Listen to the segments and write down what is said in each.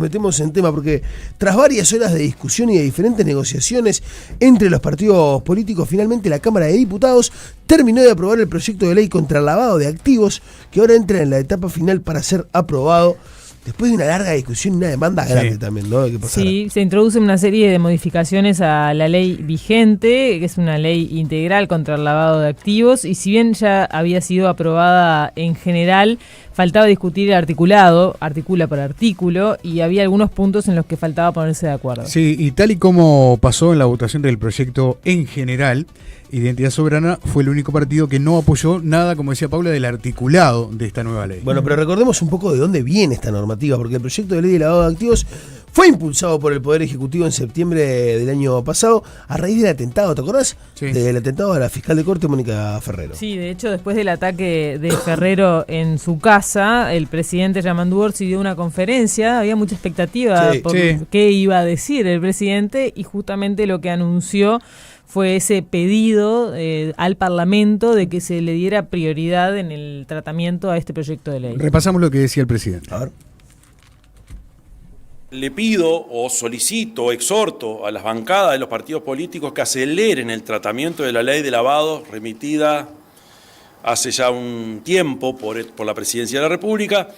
Metemos en tema porque tras varias horas de discusión y de diferentes negociaciones entre los partidos políticos, finalmente la Cámara de Diputados terminó de aprobar el proyecto de ley contra el lavado de activos, que ahora entra en la etapa final para ser aprobado. Después de una larga discusión y una demanda grande también, ¿no? Sí, se introduce una serie de modificaciones a la ley vigente, que es una ley integral contra el lavado de activos, y si bien ya había sido aprobada en general, faltaba discutir el articulado, artículo por artículo, y había algunos puntos en los que faltaba ponerse de acuerdo. Sí, y tal y como pasó en la votación del proyecto en general, Identidad Soberana fue el único partido que no apoyó nada, como decía Paula, del articulado de esta nueva ley. Bueno, pero recordemos un poco de dónde viene esta normativa, porque el proyecto de ley de lavado de activos fue impulsado por el Poder Ejecutivo en septiembre del año pasado a raíz del atentado, ¿te acordás? Sí. Del atentado a la fiscal de corte Mónica Ferrero. Sí, de hecho, después del ataque de Ferrero en su casa, el presidente Yamandu Orsi dio una conferencia, había mucha expectativa por qué iba a decir el presidente, y justamente lo que anunció fue ese pedido al Parlamento de que se le diera prioridad en el tratamiento a este proyecto de ley. Repasamos lo que decía el presidente. A ver. Le pido o solicito o exhorto a las bancadas de los partidos políticos que aceleren el tratamiento de la ley de lavado remitida hace ya un tiempo por la Presidencia de la República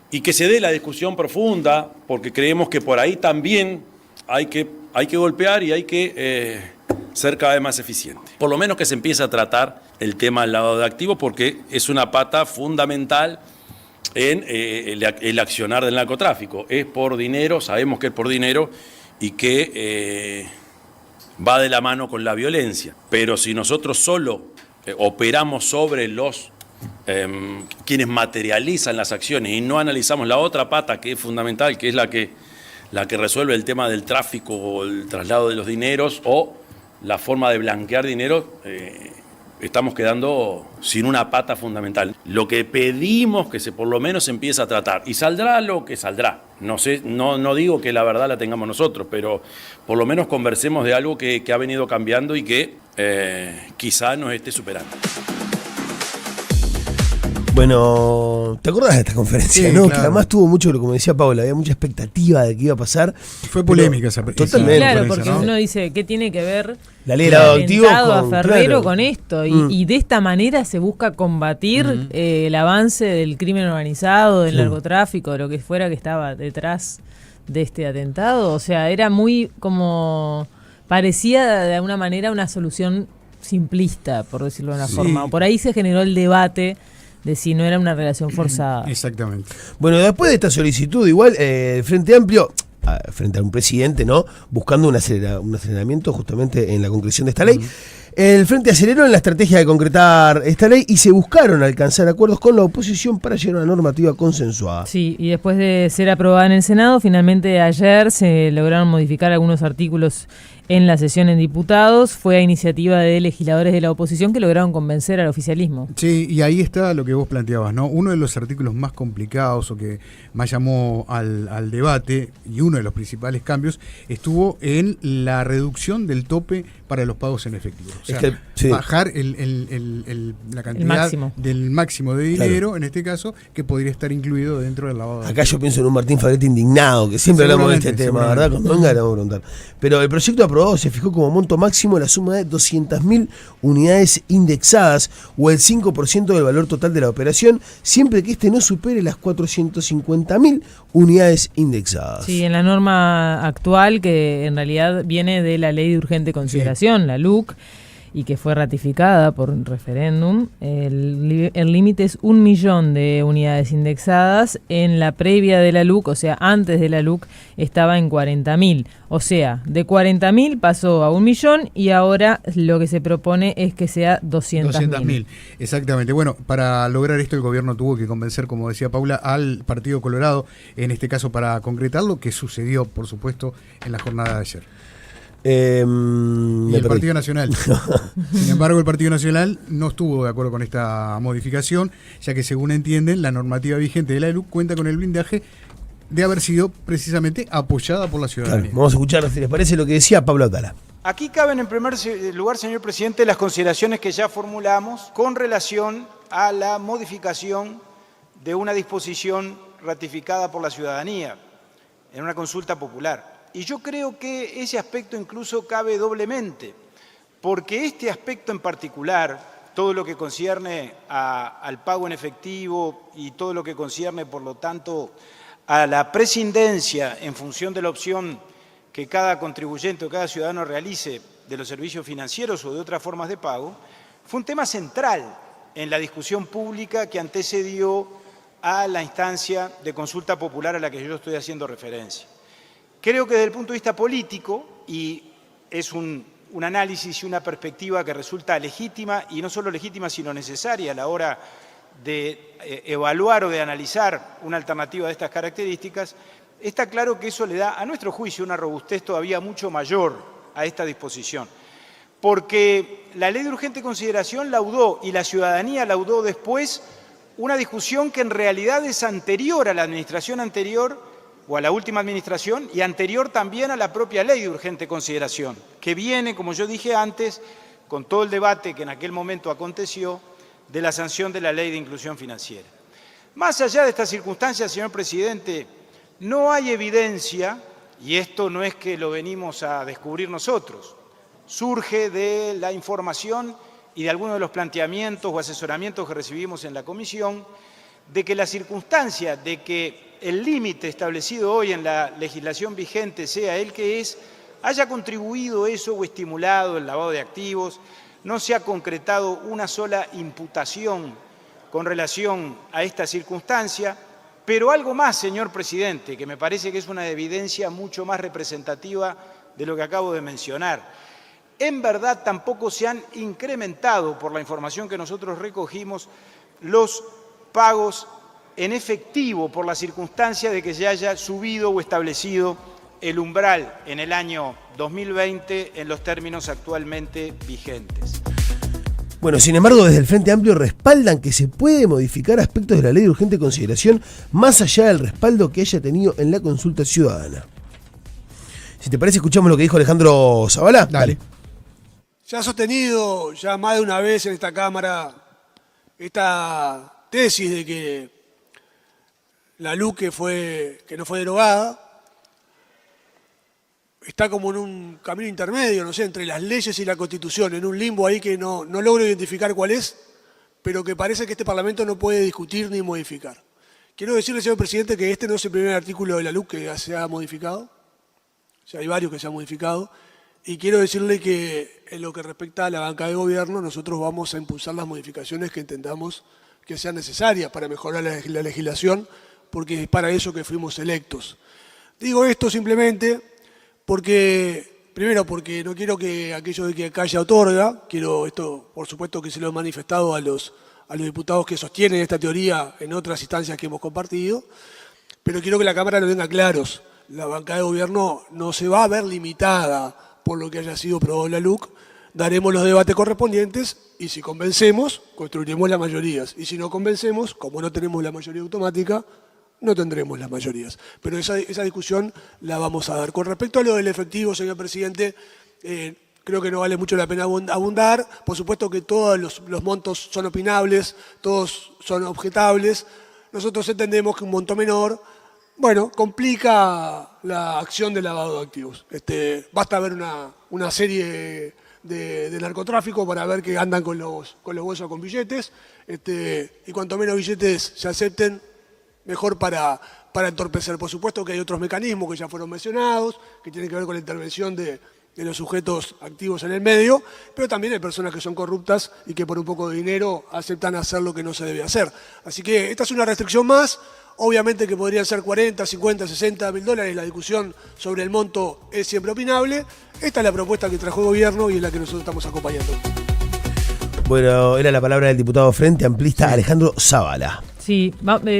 y que se dé la discusión profunda, porque creemos que por ahí también hay que golpear y hay que ser cada vez más eficiente. Por lo menos que se empiece a tratar el tema del lavado de activos, porque es una pata fundamental en el accionar del narcotráfico. Es por dinero, sabemos que es por dinero y que va de la mano con la violencia. Pero si nosotros solo operamos sobre los quienes materializan las acciones y no analizamos la otra pata que es fundamental, que es la que resuelve el tema del tráfico o el traslado de los dineros o la forma de blanquear dinero, estamos quedando sin una pata fundamental. Lo que pedimos que por lo menos se empiece a tratar, y saldrá lo que saldrá. No sé, no digo que la verdad la tengamos nosotros, pero por lo menos conversemos de algo que ha venido cambiando y que quizá nos esté superando. Bueno, ¿te acordás de esta conferencia? Sí, ¿no? Claro. Que además tuvo mucho, como decía Paula, había mucha expectativa de que iba a pasar. Fue polémica esa Totalmente. Claro, porque ¿no? uno dice, ¿qué tiene que ver la ley de lavado de activos a Ferrero con esto? Y de esta manera se busca combatir el avance del crimen organizado, del narcotráfico, de lo que fuera que estaba detrás de este atentado. O sea, era muy como... parecía de alguna manera una solución simplista, por decirlo de una forma. Por ahí se generó el debate de si no era una relación forzada. Exactamente. Bueno, después de esta solicitud, igual, el Frente Amplio, frente a un presidente, ¿no? Buscando un aceleramiento justamente en la concreción de esta ley. El Frente aceleró en la estrategia de concretar esta ley y se buscaron alcanzar acuerdos con la oposición para llegar a una normativa consensuada. Sí, y después de ser aprobada en el Senado, finalmente ayer se lograron modificar algunos artículos en la sesión en diputados. Fue a iniciativa de legisladores de la oposición que lograron convencer al oficialismo. Sí, y ahí está lo que vos planteabas, ¿no? Uno de los artículos más complicados o que más llamó al debate, y uno de los principales cambios, estuvo en la reducción del tope para los pagos en efectivo. O sea, bajar la cantidad del máximo de dinero, en este caso, que podría estar incluido dentro del lavado. Acá yo pienso en un Martín Fabretti indignado, que siempre hablamos de este tema, ¿verdad? Cuando venga le vamos a preguntar. Pero el proyecto aprobado se fijó como monto máximo la suma de 200.000 unidades indexadas o el 5% del valor total de la operación, siempre que este no supere las 450.000 unidades indexadas. Sí, en la norma actual, que en realidad viene de la Ley de Urgente Consideración, la LUC, y que fue ratificada por un referéndum, el límite es 1 millón de unidades indexadas. En la previa de la LUC, o sea, antes de la LUC, estaba en 40.000. O sea, de 40.000 pasó a 1 millón y ahora lo que se propone es que sea 200.000. Exactamente. Bueno, para lograr esto el gobierno tuvo que convencer, como decía Paula, al Partido Colorado, en este caso para concretarlo, que sucedió, por supuesto, en la jornada de ayer. Y el Partido Nacional. Sin embargo, el Partido Nacional no estuvo de acuerdo con esta modificación, ya que según entienden, la normativa vigente de la LUC cuenta con el blindaje de haber sido precisamente apoyada por la ciudadanía. Claro, vamos a escuchar, si les parece, lo que decía Pablo Atala. Aquí caben en primer lugar, señor presidente, las consideraciones que ya formulamos con relación a la modificación de una disposición ratificada por la ciudadanía. en una consulta popular. Y yo creo que ese aspecto incluso cabe doblemente, porque este aspecto en particular, todo lo que concierne al pago en efectivo y todo lo que concierne, por lo tanto, a la prescindencia en función de la opción que cada contribuyente o cada ciudadano realice de los servicios financieros o de otras formas de pago, fue un tema central en la discusión pública que antecedió a la instancia de consulta popular a la que yo estoy haciendo referencia. Creo que desde el punto de vista político, y es un análisis y una perspectiva que resulta legítima, y no solo legítima, sino necesaria a la hora de evaluar o de analizar una alternativa de estas características, está claro que eso le da, a nuestro juicio, una robustez todavía mucho mayor a esta disposición. Porque la ley de urgente consideración laudó, y la ciudadanía laudó después, una discusión que en realidad es anterior a la administración anterior, o a la última administración, y anterior también a la propia ley de urgente consideración, que viene, como yo dije antes, con todo el debate que en aquel momento aconteció, de la sanción de la ley de inclusión financiera. Más allá de estas circunstancias, señor presidente, no hay evidencia, y esto no es que lo venimos a descubrir nosotros, surge de la información y de algunos de los planteamientos o asesoramientos que recibimos en la comisión, de que la circunstancia de que el límite establecido hoy en la legislación vigente sea el que es, haya contribuido eso o estimulado el lavado de activos. No se ha concretado una sola imputación con relación a esta circunstancia, pero algo más, señor presidente, que me parece que es una evidencia mucho más representativa de lo que acabo de mencionar. En verdad, tampoco se han incrementado, por la información que nosotros recogimos, los pagos en efectivo por la circunstancia de que se haya subido o establecido el umbral en el año 2020 en los términos actualmente vigentes. Bueno, sin embargo, desde el Frente Amplio respaldan que se puede modificar aspectos de la ley de urgente consideración más allá del respaldo que haya tenido en la consulta ciudadana. Si te parece, escuchamos lo que dijo Alejandro Zabala. Dale. Se ha sostenido ya más de una vez en esta Cámara esta tesis de que la LUC que no fue derogada está como en un camino intermedio, no sé, entre las leyes y la Constitución, en un limbo ahí que no logro identificar cuál es, pero que parece que este Parlamento no puede discutir ni modificar. Quiero decirle, señor presidente, que este no es el primer artículo de la LUC que se ha modificado, o sea, hay varios que se han modificado, y quiero decirle que en lo que respecta a la banca de gobierno, nosotros vamos a impulsar las modificaciones que entendamos que sean necesarias para mejorar la legislación, porque es para eso que fuimos electos. Digo esto simplemente porque, primero, porque no quiero que aquello de que calla otorga, quiero esto, por supuesto, que se lo he manifestado a los diputados que sostienen esta teoría en otras instancias que hemos compartido, pero quiero que la Cámara lo tenga claros. La banca de gobierno no se va a ver limitada por lo que haya sido aprobado la LUC, daremos los debates correspondientes y si convencemos, construiremos las mayorías. Y si no convencemos, como no tenemos la mayoría automática, no tendremos las mayorías. Pero esa discusión la vamos a dar. Con respecto a lo del efectivo, señor presidente, creo que no vale mucho la pena abundar. Por supuesto que todos los montos son opinables, todos son objetables. Nosotros entendemos que un monto menor, bueno, complica la acción de lavado de activos. Basta ver una serie de narcotráfico para ver que andan con los bolsos con billetes, y cuanto menos billetes se acepten, mejor para entorpecer. Por supuesto que hay otros mecanismos que ya fueron mencionados, que tienen que ver con la intervención de los sujetos activos en el medio, pero también hay personas que son corruptas y que por un poco de dinero aceptan hacer lo que no se debe hacer. Así que esta es una restricción más. Obviamente que podrían ser 40, 50, 60 mil dólares. La discusión sobre el monto es siempre opinable. Esta es la propuesta que trajo el gobierno y es la que nosotros estamos acompañando. Bueno, era la palabra del diputado Frente Amplista Alejandro Zabala. Sí,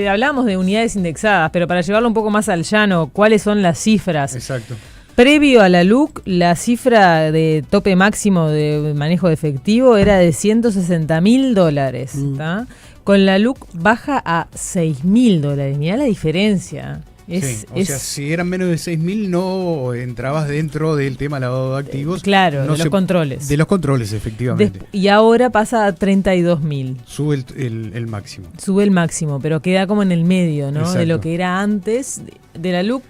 hablábamos de unidades indexadas, pero para llevarlo un poco más al llano, ¿cuáles son las cifras? Exacto. Previo a la LUC, la cifra de tope máximo de manejo de efectivo era de $160.000. Con la LUC baja a $6.000. Mirá la diferencia. sea, si eran menos de 6.000 no entrabas dentro del tema lavado de activos. Claro, no de los controles. De los controles, efectivamente. Y ahora pasa a 32.000. Sube el máximo. Sube el máximo, pero queda como en el medio, ¿no? Exacto. De lo que era antes de la LUC.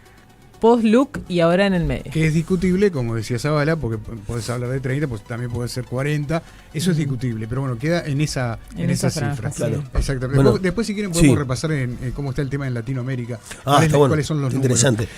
post-LUC y ahora en el medio. Que es discutible, como decía Zavala, porque podés hablar de 30, pues también puede ser 40. Eso es discutible, pero bueno, queda en esa cifra. Claro. Exactamente. Bueno, después, si quieren, podemos repasar en cómo está el tema en Latinoamérica. ¿Cuáles son los interesante. números?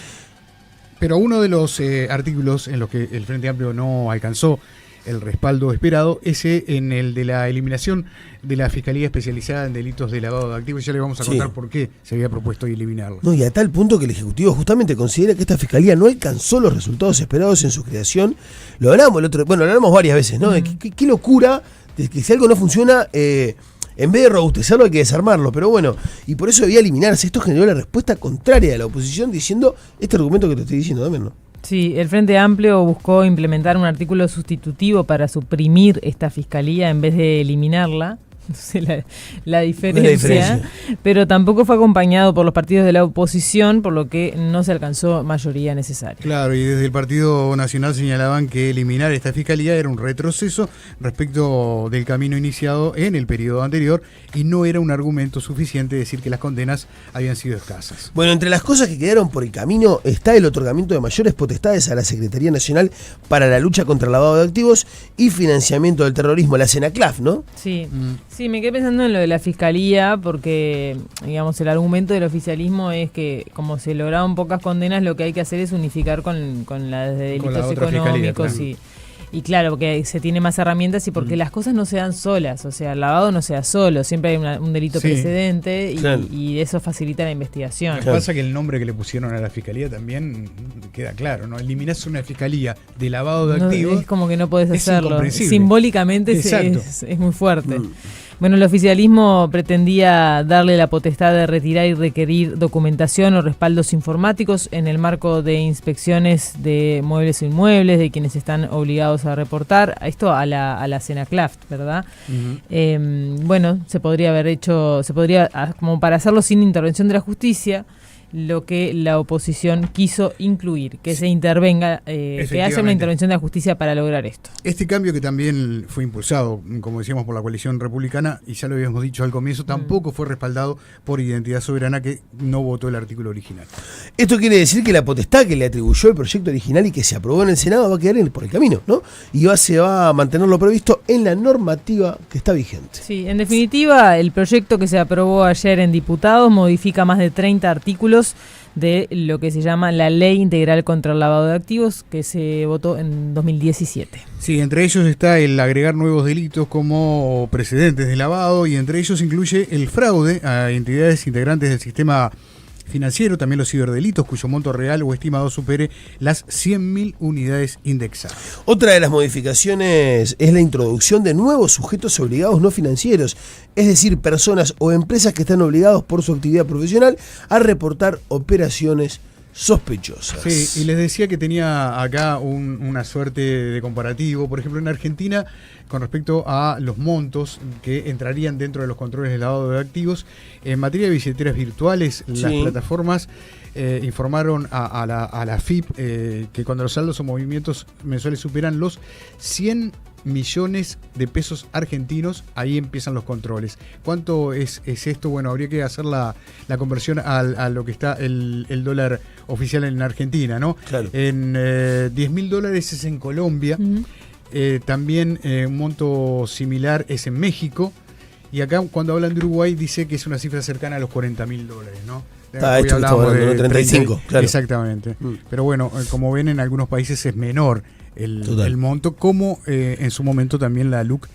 Pero uno de los artículos en los que el Frente Amplio no alcanzó el respaldo esperado es en el de la eliminación de la Fiscalía Especializada en Delitos de Lavado de Activos. Ya le vamos a contar por qué se había propuesto eliminarlo. No, y a tal punto que el Ejecutivo justamente considera que esta Fiscalía no alcanzó los resultados esperados en su creación. Lo hablamos lo hablamos varias veces, ¿no? Qué locura de que si algo no funciona, en vez de robustecerlo hay que desarmarlo, pero bueno, y por eso debía eliminarse. Esto generó la respuesta contraria de la oposición diciendo este argumento que te estoy diciendo también, ¿no? Sí, el Frente Amplio buscó implementar un artículo sustitutivo para suprimir esta fiscalía en vez de eliminarla. No sé la diferencia, pero tampoco fue acompañado por los partidos de la oposición, por lo que no se alcanzó mayoría necesaria. Claro, y desde el Partido Nacional señalaban que eliminar esta fiscalía era un retroceso respecto del camino iniciado en el periodo anterior y no era un argumento suficiente decir que las condenas habían sido escasas. Bueno, entre las cosas que quedaron por el camino está el otorgamiento de mayores potestades a la Secretaría Nacional para la lucha contra el lavado de activos y financiamiento del terrorismo, la CENACLAF, ¿no? Sí. Sí, me quedé pensando en lo de la fiscalía porque, digamos, el argumento del oficialismo es que como se lograron pocas condenas, lo que hay que hacer es unificar con las de delitos económicos y claro, porque se tiene más herramientas y porque las cosas no se dan solas, o sea, el lavado no se da solo, siempre hay un delito precedente y eso facilita la investigación. Lo que pasa es que el nombre que le pusieron a la fiscalía también queda claro, ¿no? Eliminás una fiscalía de lavado de activos. Es como que no podés hacerlo. Simbólicamente es muy fuerte. Bueno, el oficialismo pretendía darle la potestad de retirar y requerir documentación o respaldos informáticos en el marco de inspecciones de muebles o inmuebles, de quienes están obligados a reportar. Esto a la CENACLAF, ¿verdad? Bueno, se podría, como para hacerlo sin intervención de la justicia, lo que la oposición quiso incluir, que se intervenga, que haya una intervención de la justicia para lograr esto. Este cambio que también fue impulsado, como decíamos, por la coalición republicana, y ya lo habíamos dicho al comienzo, tampoco fue respaldado por Identidad Soberana, que no votó el artículo original. Esto quiere decir que la potestad que le atribuyó el proyecto original y que se aprobó en el Senado va a quedar por el camino, ¿no? Y se va a mantener lo previsto en la normativa que está vigente. Sí, en definitiva, el proyecto que se aprobó ayer en diputados modifica más de 30 artículos de lo que se llama la Ley Integral contra el Lavado de Activos, que se votó en 2017. Sí, entre ellos está el agregar nuevos delitos como precedentes de lavado y entre ellos incluye el fraude a entidades integrantes del sistema financiero, también los ciberdelitos cuyo monto real o estimado supere las 100.000 unidades indexadas. Otra de las modificaciones es la introducción de nuevos sujetos obligados no financieros, es decir, personas o empresas que están obligados por su actividad profesional a reportar operaciones sospechosas. Sí, y les decía que tenía acá una suerte de comparativo. Por ejemplo, en Argentina, con respecto a los montos que entrarían dentro de los controles de lavado de activos, en materia de billeteras virtuales, las plataformas informaron a la AFIP que cuando los saldos o movimientos mensuales superan los 100 millones de pesos argentinos, ahí empiezan los controles. ¿Cuánto es esto? Bueno, habría que hacer la conversión a lo que está el dólar oficial en Argentina, ¿no? Claro. En $10.000 es en Colombia, también un monto similar es en México, y acá cuando hablan de Uruguay dice que es una cifra cercana a los $40.000, ¿no? Está hecho, de 35, claro. Exactamente. Pero bueno, como ven, en algunos países es menor el monto, como en su momento también la LUC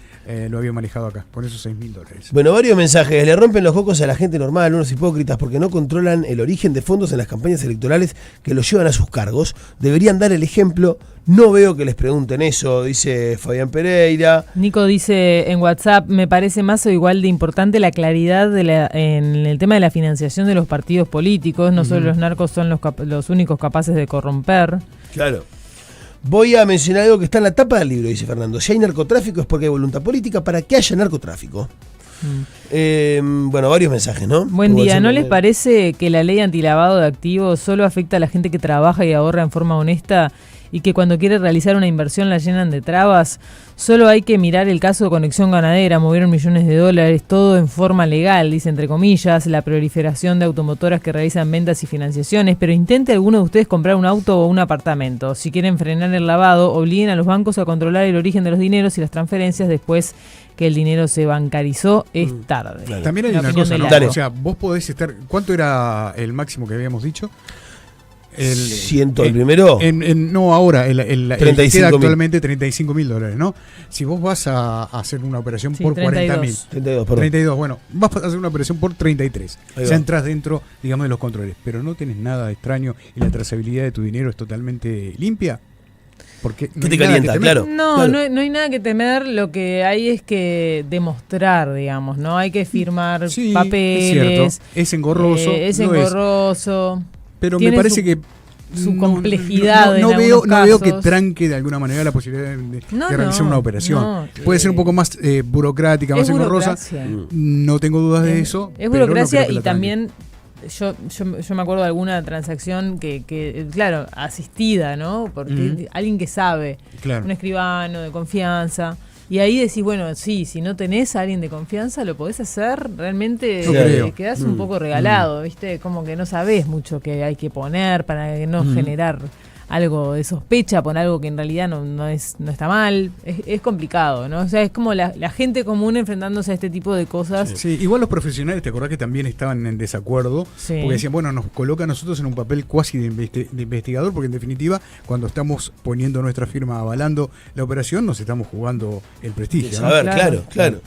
lo había manejado acá, por esos $6.000. Bueno, varios mensajes. Le rompen los cocos a la gente normal, unos hipócritas, porque no controlan el origen de fondos en las campañas electorales que los llevan a sus cargos. Deberían dar el ejemplo. No veo que les pregunten eso, dice Fabián Pereira. Nico dice en WhatsApp, me parece más o igual de importante la claridad en el tema de la financiación de los partidos políticos. No solo los narcos son los únicos capaces de corromper. Claro. Voy a mencionar algo que está en la tapa del libro, dice Fernando. Si hay narcotráfico es porque hay voluntad política para que haya narcotráfico. Bueno, varios mensajes, ¿no? Buen día. ¿No les parece que la ley antilavado de activos solo afecta a la gente que trabaja y ahorra en forma honesta y que cuando quiere realizar una inversión la llenan de trabas? Solo hay que mirar el caso de Conexión Ganadera, movieron millones de dólares, todo en forma legal, dice entre comillas, la proliferación de automotoras que realizan ventas y financiaciones, pero intente alguno de ustedes comprar un auto o un apartamento. Si quieren frenar el lavado, obliguen a los bancos a controlar el origen de los dineros y las transferencias después que el dinero se bancarizó, es tarde. Claro. También hay una cosa, ¿no? O sea, vos podés estar... ¿Cuánto era el máximo que habíamos dicho? El 100 el primero. No, ahora, el 35 queda actualmente $35.000, ¿no? Si vos vas a hacer una operación por 40.000. 32, bueno, vas a hacer una operación por 33. O sea, entras dentro, digamos, de los controles. Pero no tenés nada extraño y la trazabilidad de tu dinero es totalmente limpia. Porque no te calienta, claro. No, claro. No hay nada que temer, lo que hay es que demostrar, digamos, ¿no? Hay que firmar papeles. Es engorroso. Es engorroso. Pero me parece que su complejidad no veo que tranque de alguna manera la posibilidad de realizar una operación. Puede ser un poco más burocrática, más engorrosa. No tengo dudas de eso. Es burocracia y también yo me acuerdo de alguna transacción que claro, asistida, ¿no? Porque alguien que sabe, un escribano de confianza. Y ahí decís, bueno, sí, si no tenés a alguien de confianza, lo podés hacer, realmente quedás un poco regalado, ¿viste? Como que no sabés mucho que hay que poner para no generar algo de sospecha por algo que en realidad no está mal. Es complicado, ¿no? O sea, es como la gente común enfrentándose a este tipo de cosas. Sí, igual los profesionales, ¿te acordás que también estaban en desacuerdo? Sí. Porque decían, bueno, nos coloca a nosotros en un papel cuasi de investigador, porque en definitiva, cuando estamos poniendo nuestra firma avalando la operación, nos estamos jugando el prestigio. A ver, claro.